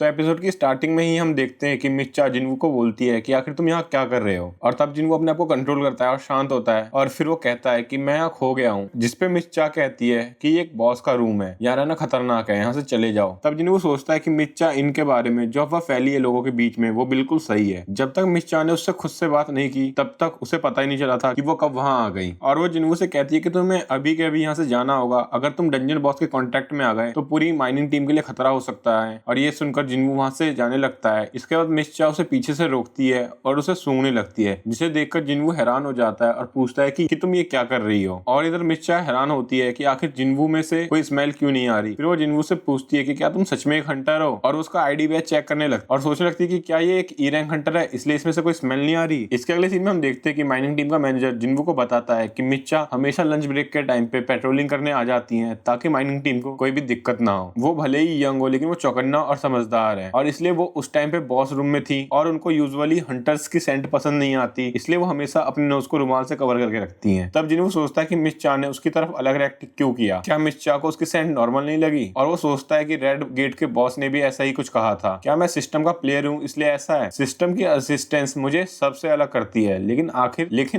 तो एपिसोड की स्टार्टिंग में ही हम देखते हैं कि मिर्चा जिन्वू को बोलती है कि आखिर तुम यहाँ क्या कर रहे हो, और तब जिन्वू अपने आप को कंट्रोल करता है और शांत होता है, और फिर वो कहता है कि मैं यहाँ खो गया हूँ। जिसपे मिर्चा कहती है कि ये एक बॉस का रूम है, यहाँ रहना खतरनाक है, यहाँ से चले जाओ। तब जिन्वू सोचता है कि मिर्चा इनके बारे में जो अफवाह फैली है लोगों के बीच में वो बिल्कुल सही है। जब तक मिर्चा ने उससे खुद से बात नहीं की तब तक उसे पता ही नहीं चला था कि वो कब वहां आ गई। और वो जिन्वू से कहती है कि तुम्हें अभी के अभी यहाँ से जाना होगा, अगर तुम डंजन बॉस के कॉन्टेक्ट में आ गए तो पूरी माइनिंग टीम के लिए खतरा हो सकता है। और ये सुनकर जिन्वू वहां से जाने लगता है। इसके बाद मिर्चा उसे पीछे से रोकती है और उसे सूंघने लगती है, जिसे देखकर जिन्वू हैरान हो जाता है और पूछता है कि तुम ये क्या कर रही हो। और इधर मिर्चा हैरान होती है कि आखिर जिन्वू में से कोई स्मेल क्यों नहीं आ रही। फिर वो जिन्वू से पूछती है कि क्या तुम सच में एक हंटर हो, और उसका आईडी बैज चेक करने लगती और सोचने लगती है कि क्या ये एक ई रैंक हंटर है, इसलिए इसमें से कोई स्मेल नहीं आ रही। इसके अगले सीन में हम देखते हैं कि माइनिंग टीम का मैनेजर जिन्वू को बताता है कि मिर्चा हमेशा लंच ब्रेक के टाइम पे पेट्रोलिंग करने आ जाती है ताकि माइनिंग टीम को कोई भी दिक्कत ना हो। वो भले ही यंग हो लेकिन वो चौकन्ना और समझदार है, और इसलिए वो उस टाइम पे बॉस रूम में थी और उनको यूजुअली हंटर्स की सेंट पसंद नहीं आती, इसलिए वो हमेशा अपने नोज को रुमाल से कवर करके रखती हैं। तब जिन्वू सोचता है कि मिर्चा ने उसकी तरफ अलग रिएक्ट क्यों किया, क्या मिर्चा को उसकी सेंट नॉर्मल नहीं लगी। और वो सोचता है कि रेड गेट के बॉस ने भी ऐसा ही कुछ कहा था, क्या मैं सिस्टम का प्लेयर हूँ इसलिए ऐसा है। सिस्टम की असिस्टेंस मुझे सबसे अलग करती है, लेकिन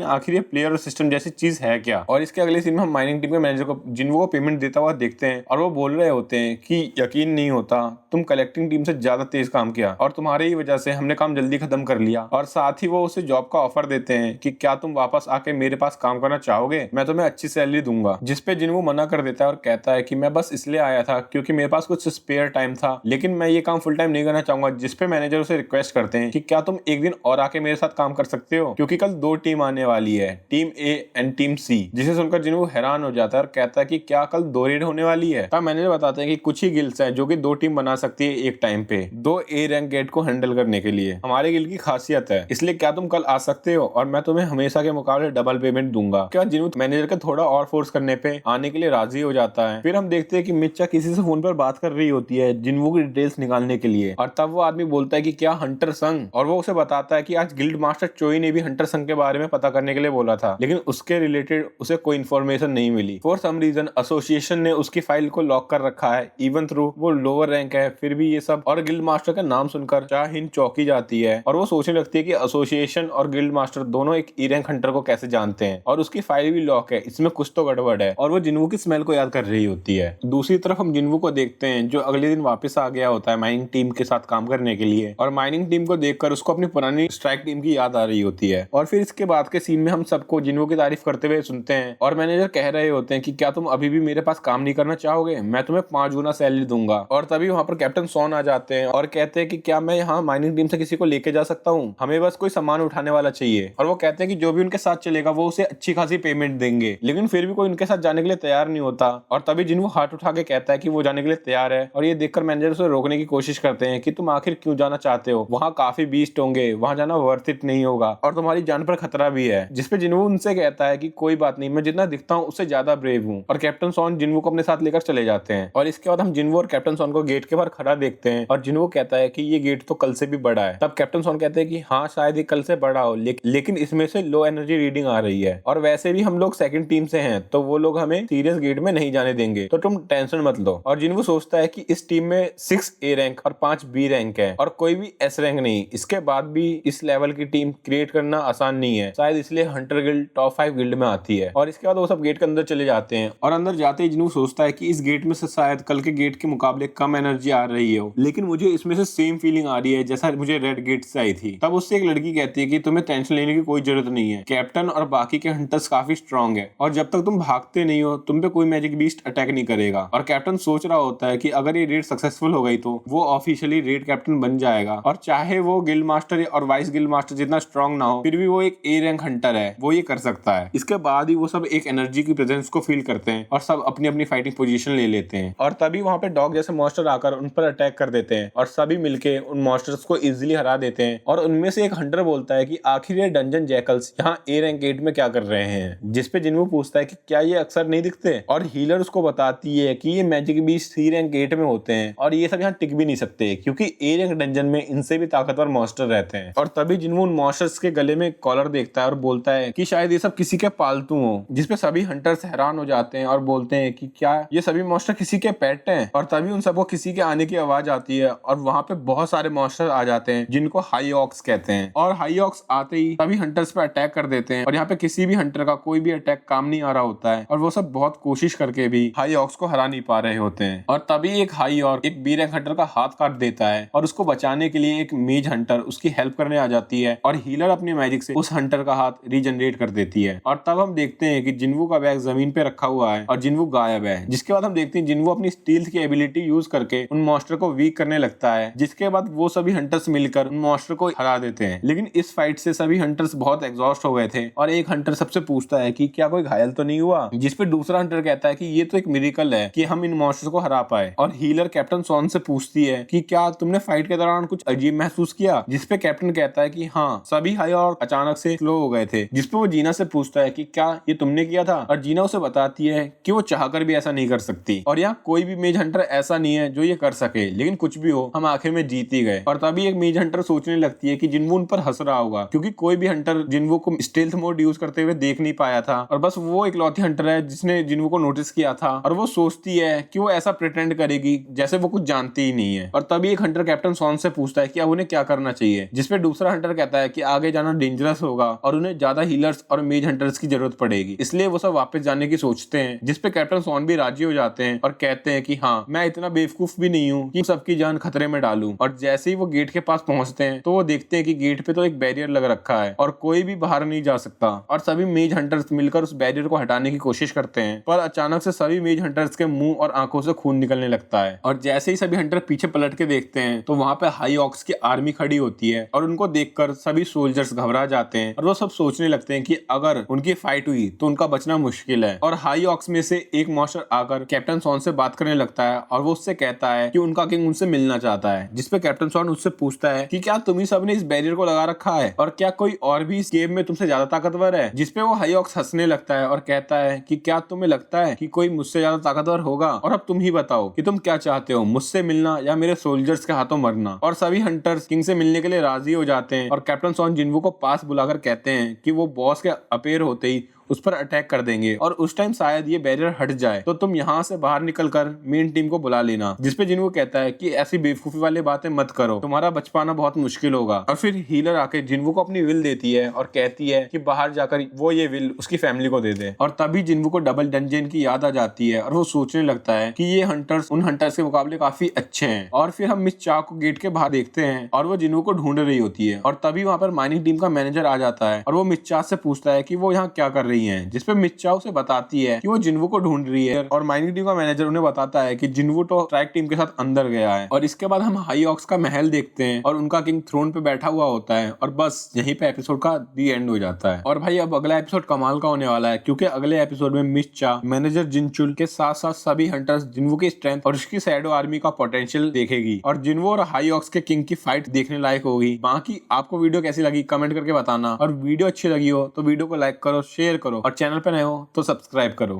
आखिर ये प्लेयर और सिस्टम जैसी चीज है क्या। और इसके अगले सीन में हम माइनिंग टीम के मैनेजर को जिन्वू को पेमेंट देता हुआ देखते हैं, और वो बोल रहे होते हैं कि यकीन नहीं होता, तुम कलेक्टिंग टीम से ज्यादा तेज काम किया और तुम्हारे ही वजह से हमने काम जल्दी खत्म कर लिया। और साथ ही वो उसे जॉब का ऑफर देते हैं कि क्या तुम वापस आके मेरे पास काम करना चाहोगे, मैं तुम्हें अच्छी सैलरी दूंगा। जिसपे जिन्वू मना कर देता है और कहता है कि मैं बस इसलिए आया था क्योंकि मेरे पास कुछ स्पेयर टाइम था, लेकिन मैं ये काम फुल टाइम नहीं करना चाहूंगा। जिसपे मैनेजर उसे रिक्वेस्ट करते हैं कि क्या तुम एक दिन और आके मेरे साथ काम कर सकते हो, क्योंकि कल दो टीम आने वाली है, टीम ए एंड टीम सी। जिसे सुनकर जिन्वू हैरान हो जाता है और कहता है कि क्या कल दो रेड होने वाली है। तब मैनेजर बताते हैं कि कुछ ही गिल्ड्स हैं जो कि दो टीम बना सकती है एक टाइम पे, दो ए रैंक गेट को हैंडल करने के लिए। हमारे गिल्ड की खासियत है, इसलिए क्या तुम कल आ सकते हो और मैं तुम्हें हमेशा के मुकाबले डबल पेमेंट दूंगा। क्या जिन्वू मैनेजर का थोड़ा और फोर्स करने पे आने के लिए राजी हो जाता है। फिर हम देखते हैं कि मिर्चा किसी से फोन पर बात कर रही होती है जिन्वू की डिटेल्स निकालने के लिए, और तब वो आदमी बोलता है कि क्या हंटर संघ, और वो उसे बताता है कि आज गिल्ड मास्टर चोई ने भी हंटर संघ के बारे में पता करने के लिए बोला था, लेकिन उसके रिलेटेड उसे कोई इन्फॉर्मेशन नहीं मिली। फॉर सम रीजन एसोसिएशन ने उसकी फाइल को लॉक कर रखा है, इवन थ्रू वो लोअर रैंक है। फिर भी ये सब, और गिल्ड मास्टर का नाम सुनकर चाहिन चौंकी जाती है और वो सोचने लगती है कि एसोसिएशन और गिल्ड मास्टर दोनों एक ई रैंक हंटर को कैसे जानते हैं, और उसकी फाइल भी लॉक है, इसमें कुछ तो गड़बड़ है। और वो जिन्वू की स्मेल को याद कर रही होती है। दूसरी तरफ हम जिन्वू को देखते हैं जो अगले दिन वापस आ गया होता है माइनिंग टीम के साथ काम करने के लिए, और माइनिंग टीम को देखकर उसको अपनी पुरानी स्ट्राइक टीम की याद आ रही होती है। और फिर इसके बाद के सीन में हम सबको जिन्वू की तारीफ करते हुए सुनते हैं, और मैनेजर कह रहे होते हैं कि क्या तुम अभी भी मेरे पास काम नहीं करना चाहोगे, मैं तुम्हें 5 गुना सैलरी दूंगा। और तभी वहां पर कैप्टन सॉन आ जाते हैं और कहते हैं कि क्या मैं यहाँ माइनिंग टीम से किसी को लेके जा सकता हूँ, हमें बस कोई सामान उठाने वाला चाहिए। और वो कहते हैं कि जो भी उनके साथ चलेगा वो उसे अच्छी खासी पेमेंट देंगे, लेकिन फिर भी कोई उनके साथ जाने के लिए तैयार नहीं होता। और तभी जिन्वू हाथ उठा के कहता है कि वो जाने के लिए तैयार है, और ये देखकर मैनेजर उसे रोकने की कोशिश करते हैं कि तुम आखिर क्यों जाना चाहते हो, वहाँ काफी बीस्ट होंगे, वहाँ जाना वर्थ इट नहीं होगा और तुम्हारी जान पर खतरा भी है। जिसपे जिन्वू उनसे कहता है कि कोई बात नहीं, मैं जितना दिखता हूँ उससे ज्यादा ब्रेव हूँ। और कैप्टन सॉन जिन्वू को अपने साथ लेकर चले जाते हैं। और इसके बाद हम जिन्वू और कैप्टन सॉन को गेट के बाहर खड़ा देखते हैं, और जिन्वू कहता है कि ये गेट तो कल से भी बड़ा है। तब कैप्टन सॉन कहते हैं कि हाँ शायद ये कल से बड़ा हो, लेकिन इसमें से लो एनर्जी रीडिंग आ रही है, और वैसे भी हम लोग सेकंड टीम से हैं तो वो लोग हमें सीरियस गेट में नहीं जाने देंगे, तो तुम टेंशन मत लो। और जिन्वू सोचता है कि इस टीम में 6 ए रैंक और 5 बी रैंक है और कोई भी एस रैंक नहीं। इसके बाद भी इस लेवल की टीम क्रिएट करना आसान नहीं है, शायद इसलिए हंटर गिल्ड टॉप 5 गिल्ड में आती है। और इसके बाद वो सब गेट के अंदर चले जाते हैं, और अंदर जाते ही जिन्वू सोचता है कि इस गेट में से शायद कल के गेट के मुकाबले कम एनर्जी आ रही हो, लेकिन मुझे इसमें से सेम फीलिंग आ रही है जैसा मुझे रेड गेट से आई थी। तब उससे एक लड़की कहती है कि तुम्हें टेंशन लेने की कोई जरूरत नहीं है, कैप्टन और बाकी के हंटर्स काफी स्ट्रांग है, और जब तक तुम भागते नहीं हो तुम पे कोई मैजिक बीस्ट अटैक नहीं करेगा। और कैप्टन सोच रहा होता है कि अगर ये रेड सक्सेसफुल हो गई तो वो ऑफिशियली रेड कैप्टन बन जाएगा, और चाहे वो गिल्ड मास्टर और वाइस गिल्ड मास्टर जितना स्ट्रांग ना हो, फिर भी वो एक ए रैंक हंटर है, वो ये कर सकता है। इसके बाद ही वो सब एक एनर्जी की प्रेजेंस को फील करते हैं और सब अपनी अपनी फाइटिंग पोजीशन ले लेते हैं। और तभी वहां पे डॉग जैसे मॉन्स्टर आकर उन पर अटैक कर देते हैं, और सभी मिलके उन मॉन्स्टर्स को इजीली हरा देते हैं। और उनमें से एक हंटर बोलता है कि आखिर ये डंजन जैकल्स यहाँ ए रैंक गेट में क्या कर रहे हैं, जिसपे जिन्वू पूछता है कि क्या ये अक्सर नहीं दिखते, और हीलर उसको बताती है कि ये मैजिक बीस्ट सी रैंक गेट में होते हैं और ये सब यहाँ टिक भी नहीं सकते क्योंकि ए रैंक डंजन में इनसे भी ताकतवर मॉन्स्टर रहते हैं। और तभी जिन्वू उन मॉन्स्टर्स के गले में कॉलर देखता है और बोलता है कि शायद ये सब किसी के पालतू हो, जिसपे सभी हंटर्स हैरान हो जाते हैं और बोलते हैं कि क्या ये सभी मॉन्स्टर किसी के पेट हैं। और तभी उन सबको किसी के आने की आवाज आती जाती है और वहाँ पे बहुत सारे मॉन्स्टर आ जाते हैं जिनको हाई ऑक्स कहते हैं। और हाई ऑक्स आते ही सभी हंटर्स पे अटैक कर देते हैं और यहाँ पे किसी भी हंटर का कोई भी अटैक काम नहीं आ रहा होता है और वो सब बहुत कोशिश करके भी हाई ऑक्स को हरा नहीं पा रहे होते हैं। और तभी एक हाई ऑर्क एक बी रैंक हंटर का हाथ काट देता है और उसको बचाने के लिए एक मेज हंटर उसकी हेल्प करने आ जाती है और हीलर अपनी मैजिक से उस हंटर का हाथ रीजनरेट कर देती है। और तब हम देखते हैं कि जिन्वू का बैग जमीन पे रखा हुआ है और जिन्वू गायब है। जिसके बाद हम देखते हैं जिन्वू अपनी स्टील्थ की एबिलिटी यूज करके उन मॉन्स्टर को वीक करने लगता है, जिसके बाद वो सभी हंटर्स मिलकर उन मॉन्स्टर को हरा देते हैं। लेकिन इस फाइट से सभी हंटर्स बहुत एग्जॉस्ट हो गए थे और एक हंटर सबसे पूछता है कि क्या कोई घायल तो नहीं हुआ, जिसपे दूसरा हंटर कहता है कि ये तो एक मिरेकल है कि हम इन मॉन्स्टर को हरा पाए। और हीलर कैप्टन सॉन से पूछती है कि क्या तुमने फाइट के दौरान कुछ अजीब महसूस किया, जिसपे कैप्टन कहता है कि हाँ, सभी हाई और अचानक से स्लो हो गए थे। जिसपे वो जीना से पूछता है कि क्या ये तुमने किया था, और जीना उसे बताती है कि वो चाहकर भी ऐसा नहीं कर सकती और यहाँ कोई भी मेज हंटर ऐसा नहीं है जो ये कर सके। लेकिन कुछ भी हो, हम आखिर में जीत ही गए। और तभी एक मेज हंटर सोचने लगती है कि जिन्वू उन पर हंस रहा होगा, क्योंकि कोई भी हंटर जिन्वू को स्टेल्थ मोड यूज करते हुए देख नहीं पाया था और बस वो इकलौती हंटर है जिसने जिन्वू को नोटिस किया था। और वो सोचती है कि वो ऐसा प्रिटेंड करेगी जैसे वो कुछ जानती ही नहीं है। और तभी एक हंटर कैप्टन सॉन से पूछता है कि अब उन्हें क्या करना चाहिए, जिसपे दूसरा हंटर कहता है कि आगे जाना डेंजरस होगा और उन्हें ज्यादा हीलर्स और मेज हंटर्स की जरूरत पड़ेगी, इसलिए वो सब वापस जाने की सोचते हैं। जिसपे कैप्टन सॉन भी राजी हो जाते हैं और कहते हैं कि हाँ, मैं इतना बेवकूफ भी नहीं हूँ कि सबकी जान खतरे में डालूं। और जैसे ही वो गेट के पास पहुंचते हैं तो वो देखते हैं कि गेट पे तो एक बैरियर लग रखा है और कोई भी बाहर नहीं जा सकता। और सभी मेज हंटर्स मिलकर उस बैरियर को हटाने की कोशिश करते हैं, पर अचानक से सभी मेज हंटर्स के मुंह और आंखों से खून निकलने लगता है। और जैसे ही सभी हंटर पीछे पलट के देखते हैं तो वहां पे हाई ऑक्स की आर्मी खड़ी होती है और उनको देखकर सभी सोल्जर्स घबरा जाते हैं और वो सब सोचने लगते हैं कि अगर उनकी फाइट हुई तो उनका बचना मुश्किल है। और हाई ऑक्स में से एक मॉन्स्टर आकर कैप्टन सॉन से बात करने लगता है और वो उससे कहता है कि उनका किंग उनसे मिलना चाहता है। जिसपे कैप्टन सॉन उससे पूछता है कि क्या तुम ही सब ने इस बैरियर को लगा रखा है और क्या कोई और भी इस गेम में तुमसे ज्यादा ताकतवर है। जिसपे वो हाई ऑक्स हंसने लगता है और कहता है कि क्या तुम्हें लगता है कि कोई मुझसे ज्यादा ताकतवर होगा, और अब तुम ही बताओ कि तुम क्या चाहते हो, मुझसे मिलना या मेरे सोल्जर्स के हाथों मरना। और सभी हंटर्स किंग से मिलने के लिए राजी हो जाते हैं और कैप्टन सॉन जिन्वू को पास बुलाकर कहते हैं कि वो बॉस के अपेयर होते ही उस पर अटैक कर देंगे और उस टाइम शायद ये बैरियर हट जाए तो तुम यहाँ से बाहर निकलकर मेन टीम को बुला लेना। जिसपे जिन्वू कहता है कि ऐसी बेवकूफी वाली बातें मत करो, तुम्हारा बच पाना बहुत मुश्किल होगा। और फिर हीलर आके जिन्वू को अपनी विल देती है और कहती है कि बाहर जाकर वो ये विल उसकी फैमिली को दे दे। और तभी जिन्वू को डबल डंजन की याद आ जाती है और वो सोचने लगता है कि ये हंटर्स उन हंटर्स के मुकाबले काफी अच्छे हैं। और फिर हम मिस चा को गेट के बाहर देखते हैं और वो जिन्वू को ढूंढ रही होती है। और तभी वहां पर माइनिंग टीम का मैनेजर आ जाता है और वो मिस चा से पूछता है कि वो यहाँ क्या कर रही है। जिसपे मिस चा उसे बताती है कि वो जिन्वू को ढूंढ रही है और माइनिंग टीम का मैनेजर उन्हें बताता है कि जिन्वू तो स्ट्राइक टीम के साथ अंदर गया है। और इसके बाद हम हाई ऑक्स का महल देखते हैं और उनका किंग थ्रोन पे बैठा हुआ होता है और बस यहीं पे एपिसोड का दी एंड हो जाता है। और भाई अब अगला एपिसोड कमाल का होने वाला है, क्योंकि अगले एपिसोड में मिस चा मैनेजर जिनचुल के साथ साथ सभी हंटर्स जिन्वू की स्ट्रेंथ और उसकी शैडो आर्मी का पोटेंशियल देखेगी और जिन्वू और हाई ऑक्स के किंग की फाइट देखने लायक होगी। बाकी आपको वीडियो कैसी लगी कमेंट करके बताना, और वीडियो अच्छी लगी हो तो वीडियो को लाइक करो, शेयर करो और चैनल पे नए हो तो सब्सक्राइब करो।